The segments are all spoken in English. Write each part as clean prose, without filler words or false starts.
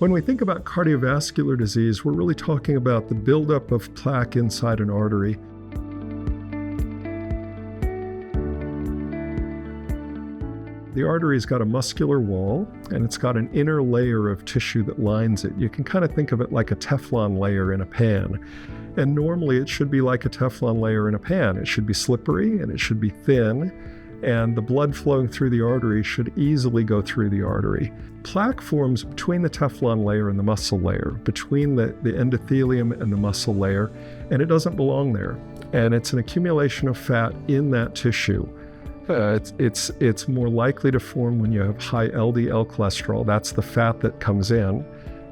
When we think about cardiovascular disease, we're really talking about the buildup of plaque inside an artery. The artery's got a muscular wall, and it's got an inner layer of tissue that lines it. You can kind of think of it like a Teflon layer in a pan. And normally it should be like a Teflon layer in a pan. It should be slippery, and it should be thin, and the blood flowing through the artery should easily go through the artery. Plaque forms between the Teflon layer and the muscle layer, between the endothelium and the muscle layer, and it doesn't belong there. And it's an accumulation of fat in that tissue. It's more likely to form when you have high LDL cholesterol. That's the fat that comes in.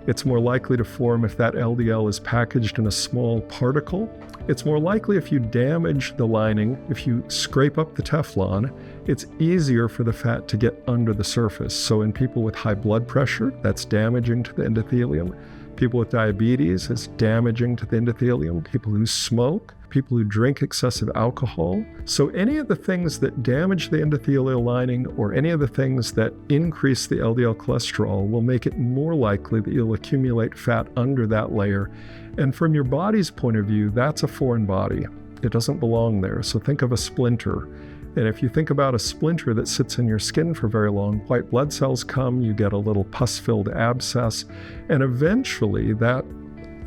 It's more likely to form if that LDL is packaged in a small particle. It's more likely if you damage the lining, if you scrape up the Teflon, it's easier for the fat to get under the surface. So in people with high blood pressure, that's damaging to the endothelium. People with diabetes, it's damaging to the endothelium. People who smoke, people who drink excessive alcohol. So any of the things that damage the endothelial lining or any of the things that increase the LDL cholesterol will make it more likely that you'll accumulate fat under that layer. And from your body's point of view, that's a foreign body. It doesn't belong there. So think of a splinter. And if you think about a splinter that sits in your skin for very long, white blood cells come, you get a little pus-filled abscess, and eventually that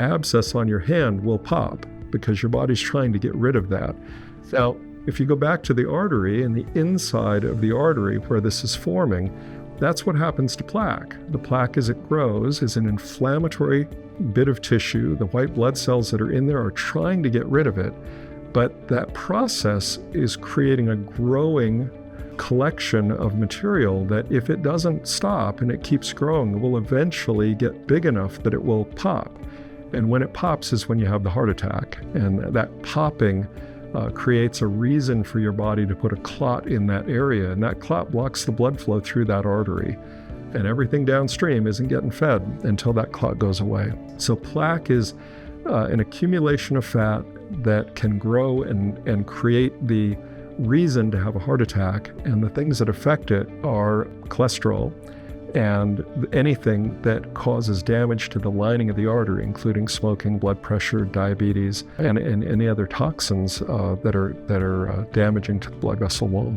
abscess on your hand will pop because your body's trying to get rid of that. Now, if you go back to the artery and the inside of the artery where this is forming, that's what happens to plaque. The plaque, as it grows, is an inflammatory bit of tissue. The white blood cells that are in there are trying to get rid of it. But that process is creating a growing collection of material that if it doesn't stop and it keeps growing, it will eventually get big enough that it will pop. And when it pops is when you have the heart attack. And that popping creates a reason for your body to put a clot in that area. And that clot blocks the blood flow through that artery. And everything downstream isn't getting fed until that clot goes away. So plaque is an accumulation of fat that can grow and create the reason to have a heart attack. And the things that affect it are cholesterol and anything that causes damage to the lining of the artery, including smoking, blood pressure, diabetes, and any other toxins that are damaging to the blood vessel wall.